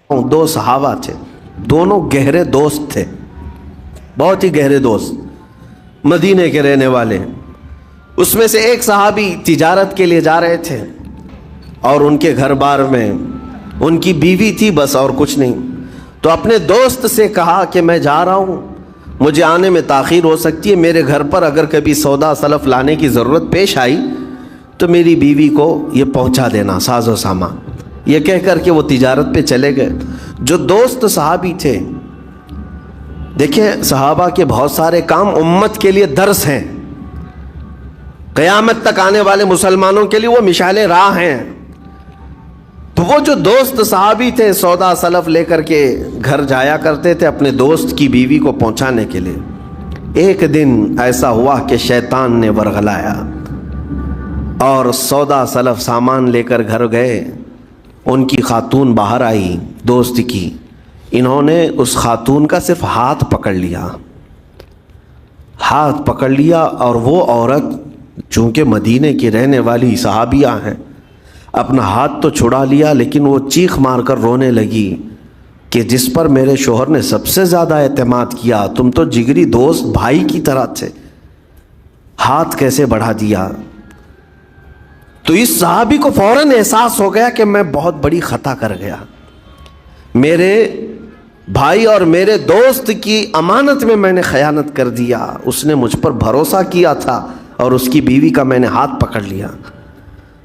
دو صحابہ تھے، دونوں گہرے دوست تھے، بہت ہی گہرے دوست، مدینے کے رہنے والے۔ اس میں سے ایک صحابی تجارت کے لیے جا رہے تھے اور ان کے گھر بار میں ان کی بیوی تھی بس، اور کچھ نہیں۔ تو اپنے دوست سے کہا کہ میں جا رہا ہوں، مجھے آنے میں تاخیر ہو سکتی ہے، میرے گھر پر اگر کبھی سودا سلف لانے کی ضرورت پیش آئی تو میری بیوی کو یہ پہنچا دینا، ساز و سامان۔ یہ کہہ کر کے وہ تجارت پہ چلے گئے۔ جو دوست صحابی تھے، دیکھیں صحابہ کے بہت سارے کام امت کے لیے درس ہیں، قیامت تک آنے والے مسلمانوں کے لیے وہ مشعل راہ ہیں۔ تو وہ جو دوست صحابی تھے سودا سلف لے کر کے گھر جایا کرتے تھے اپنے دوست کی بیوی کو پہنچانے کے لیے۔ ایک دن ایسا ہوا کہ شیطان نے ورغلایا اور سودا سلف سامان لے کر گھر گئے۔ ان کی خاتون باہر آئی دوست کی، انہوں نے اس خاتون کا صرف ہاتھ پکڑ لیا، ہاتھ پکڑ لیا، اور وہ عورت چونکہ مدینے کی رہنے والی صحابیہ ہیں، اپنا ہاتھ تو چھڑا لیا لیکن وہ چیخ مار کر رونے لگی کہ جس پر میرے شوہر نے سب سے زیادہ اعتماد کیا، تم تو جگری دوست بھائی کی طرح تھے، ہاتھ کیسے بڑھا دیا؟ تو اس صحابی کو فوراً احساس ہو گیا کہ میں بہت بڑی خطا کر گیا، میرے بھائی اور میرے دوست کی امانت میں نے خیانت کر دیا، اس نے مجھ پر بھروسہ کیا تھا اور اس کی بیوی کا میں نے ہاتھ پکڑ لیا۔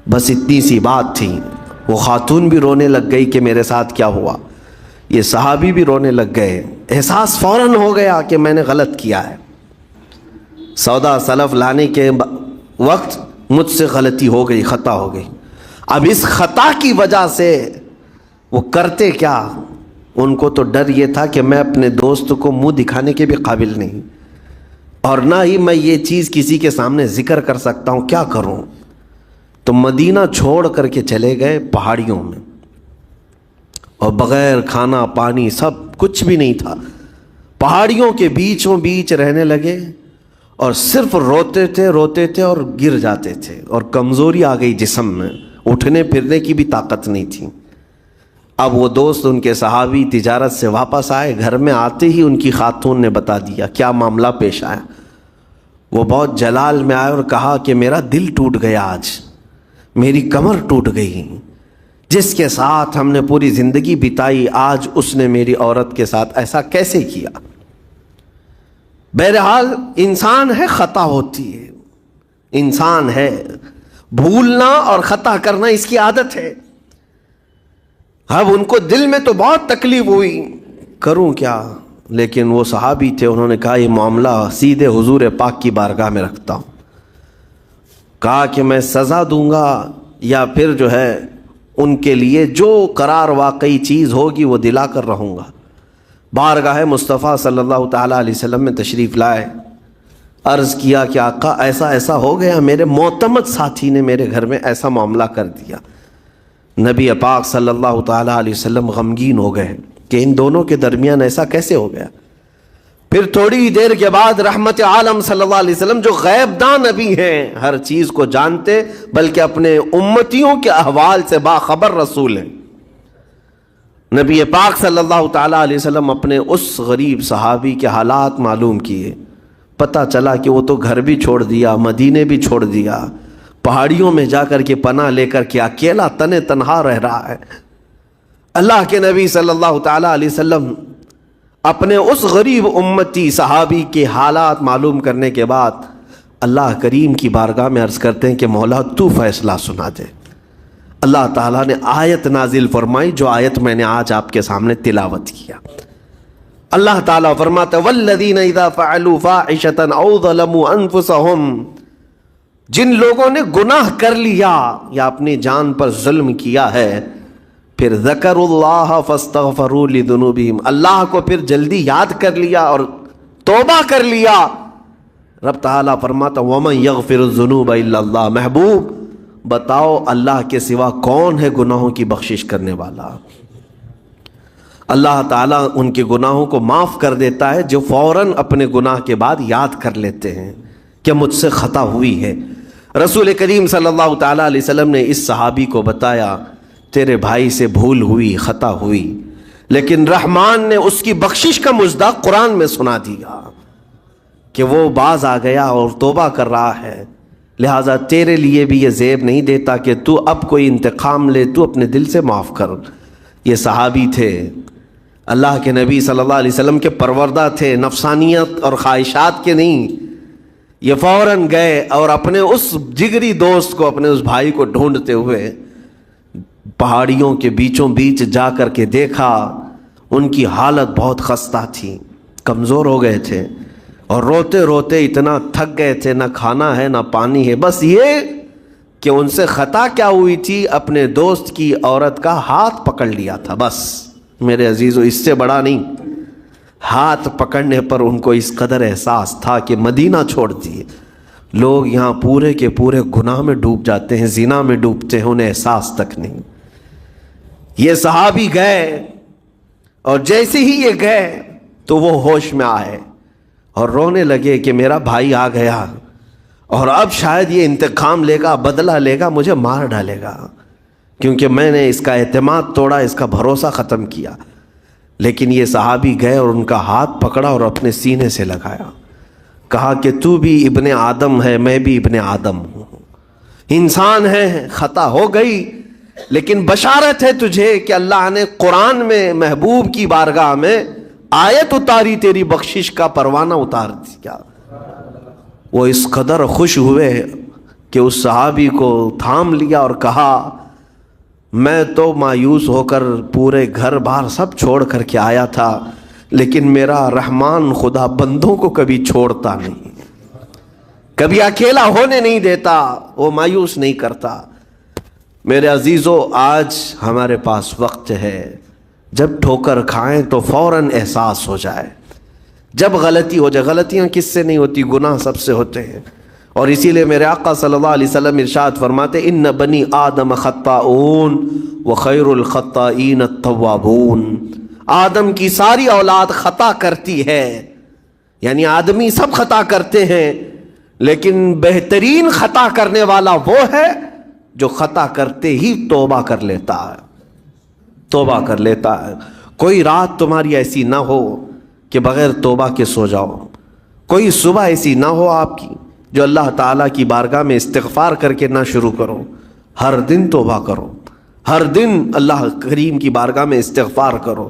بس اتنی سی بات تھی۔ وہ خاتون بھی رونے لگ گئی کہ میرے ساتھ کیا ہوا، یہ صحابی بھی رونے لگ گئے۔ احساس فوراً ہو گیا کہ میں نے غلط کیا ہے، سودا سلف لانے کے وقت مجھ سے غلطی ہو گئی، خطا ہو گئی۔ اب اس خطا کی وجہ سے وہ کرتے کیا؟ ان کو تو ڈر یہ تھا کہ میں اپنے دوست کو منہ دکھانے کے بھی قابل نہیں، اور نہ ہی میں یہ چیز کسی کے سامنے ذکر کر سکتا ہوں، کیا کروں؟ تو مدینہ چھوڑ کر کے چلے گئے پہاڑیوں میں، اور بغیر کھانا پانی سب کچھ بھی نہیں تھا، پہاڑیوں کے بیچوں بیچ رہنے لگے، اور صرف روتے تھے اور گر جاتے تھے، اور کمزوری آ گئی جسم میں، اٹھنے پھرنے کی بھی طاقت نہیں تھی۔ اب وہ دوست ان کے صحابی تجارت سے واپس آئے، گھر میں آتے ہی ان کی خاتون نے بتا دیا کیا معاملہ پیش آیا۔ وہ بہت جلال میں آئے اور کہا کہ میرا دل ٹوٹ گیا، آج میری کمر ٹوٹ گئی، جس کے ساتھ ہم نے پوری زندگی بتائی، آج اس نے میری عورت کے ساتھ ایسا کیسے کیا؟ بہرحال انسان ہے، خطا ہوتی ہے، انسان ہے، بھولنا اور خطا کرنا اس کی عادت ہے۔ اب ان کو دل میں تو بہت تکلیف ہوئی، کروں کیا؟ لیکن وہ صحابی تھے، انہوں نے کہا یہ معاملہ سیدھے حضور پاک کی بارگاہ میں رکھتا ہوں۔ کہا کہ میں سزا دوں گا یا پھر جو ہے ان کے لیے جو قرار واقعی چیز ہوگی وہ دلا کر رہوں گا۔ بارگاہ مصطفیٰ صلی اللہ تعالیٰ علیہ وسلم میں تشریف لائے، عرض کیا کہ آقا ایسا ایسا ہو گیا، میرے معتمد ساتھی نے میرے گھر میں ایسا معاملہ کر دیا۔ نبی پاک صلی اللہ تعالیٰ علیہ وسلم غمگین ہو گئے کہ ان دونوں کے درمیان ایسا کیسے ہو گیا۔ پھر تھوڑی دیر کے بعد رحمت عالم صلی اللہ علیہ وسلم جو غیب دان نبی ہیں، ہر چیز کو جانتے بلکہ اپنے امتیوں کے احوال سے باخبر رسول ہیں، نبی پاک صلی اللہ تعالیٰ علیہ وسلم اپنے اس غریب صحابی کے حالات معلوم کیے۔ پتہ چلا کہ وہ تو گھر بھی چھوڑ دیا، مدینے بھی چھوڑ دیا، پہاڑیوں میں جا کر کے پناہ لے کر کے اکیلا تنہا رہ رہا ہے۔ اللہ کے نبی صلی اللہ تعالیٰ علیہ وسلم اپنے اس غریب امتی صحابی کے حالات معلوم کرنے کے بعد اللہ کریم کی بارگاہ میں عرض کرتے ہیں کہ مولا تو فیصلہ سنا دے۔ اللہ تعالیٰ نے آیت نازل فرمائی، جو آیت میں نے آج آپ کے سامنے تلاوت کیا۔ اللہ تعالیٰ فرماتا ہے والذین اذا فعلوا فاحشۃ او ظلموا انفسهم، جن لوگوں نے گناہ کر لیا یا اپنی جان پر ظلم کیا ہے، پھر ذکروا اللہ فاستغفروا لذنوبہم، اللہ کو پھر جلدی یاد کر لیا اور توبہ کر لیا۔ رب تعالیٰ فرماتا ومن یغفر الذنوب الا اللہ، محبوب بتاؤ اللہ کے سوا کون ہے گناہوں کی بخشش کرنے والا؟ اللہ تعالیٰ ان کے گناہوں کو معاف کر دیتا ہے جو فوراً اپنے گناہ کے بعد یاد کر لیتے ہیں کہ مجھ سے خطا ہوئی ہے۔ رسول کریم صلی اللہ تعالیٰ علیہ وسلم نے اس صحابی کو بتایا تیرے بھائی سے بھول ہوئی، خطا ہوئی، لیکن رحمان نے اس کی بخشش کا مصداق قرآن میں سنا دیا کہ وہ باز آ گیا اور توبہ کر رہا ہے، لہٰذا تیرے لیے بھی یہ زیب نہیں دیتا کہ تو اب کوئی انتقام لے، تو اپنے دل سے معاف کر۔ یہ صحابی تھے، اللہ کے نبی صلی اللہ علیہ وسلم کے پروردہ تھے، نفسانیت اور خواہشات کے نہیں۔ یہ فوراً گئے اور اپنے اس جگری دوست کو، اپنے اس بھائی کو ڈھونڈتے ہوئے پہاڑیوں کے بیچوں بیچ جا کر کے دیکھا۔ ان کی حالت بہت خستہ تھی، کمزور ہو گئے تھے اور روتے روتے اتنا تھک گئے تھے، نہ کھانا ہے نہ پانی ہے، بس یہ کہ ان سے خطا کیا ہوئی تھی، اپنے دوست کی عورت کا ہاتھ پکڑ لیا تھا۔ بس میرے عزیزو، اس سے بڑا نہیں۔ ہاتھ پکڑنے پر ان کو اس قدر احساس تھا کہ مدینہ چھوڑ دیے۔ لوگ یہاں پورے کے پورے گناہ میں ڈوب جاتے ہیں، زنا میں ڈوبتے ہیں، انہیں احساس تک نہیں۔ یہ صحابی گئے اور جیسے ہی یہ گئے تو وہ ہوش میں آئے اور رونے لگے کہ میرا بھائی آ گیا اور اب شاید یہ انتقام لے گا، بدلہ لے گا، مجھے مار ڈالے گا، کیونکہ میں نے اس کا اعتماد توڑا، اس کا بھروسہ ختم کیا۔ لیکن یہ صحابی گئے اور ان کا ہاتھ پکڑا اور اپنے سینے سے لگایا، کہا کہ تو بھی ابن آدم ہے، میں بھی ابن آدم ہوں، انسان ہے، خطا ہو گئی، لیکن بشارت ہے تجھے کہ اللہ نے قرآن میں محبوب کی بارگاہ میں آیت اتاری، تیری بخشش کا پروانہ اتار دیا۔ وہ اس قدر خوش ہوئے کہ اس صحابی کو تھام لیا اور کہا میں تو مایوس ہو کر پورے گھر بار سب چھوڑ کر کے آیا تھا، لیکن میرا رحمان خدا بندوں کو کبھی چھوڑتا نہیں، کبھی اکیلا ہونے نہیں دیتا، وہ مایوس نہیں کرتا۔ میرے عزیزو، آج ہمارے پاس وقت ہے، جب ٹھوکر کھائیں تو فوراً احساس ہو جائے، جب غلطی ہو جائے۔ غلطیاں کس سے نہیں ہوتی؟ گناہ سب سے ہوتے ہیں، اور اسی لیے میرے آقا صلی اللہ علیہ وسلم ارشاد فرماتے ان بنی آدم خطاؤون وخیر الخطائین التوابون۔ آدم کی ساری اولاد خطا کرتی ہے، یعنی آدمی سب خطا کرتے ہیں، لیکن بہترین خطا کرنے والا وہ ہے جو خطا کرتے ہی توبہ کر لیتا ہے، توبہ کر لیتا ہے۔ کوئی رات تمہاری ایسی نہ ہو کہ بغیر توبہ کے سو جاؤ، کوئی صبح ایسی نہ ہو آپ کی جو اللہ تعالیٰ کی بارگاہ میں استغفار کر کے نہ شروع کرو۔ ہر دن توبہ کرو، ہر دن اللہ کریم کی بارگاہ میں استغفار کرو۔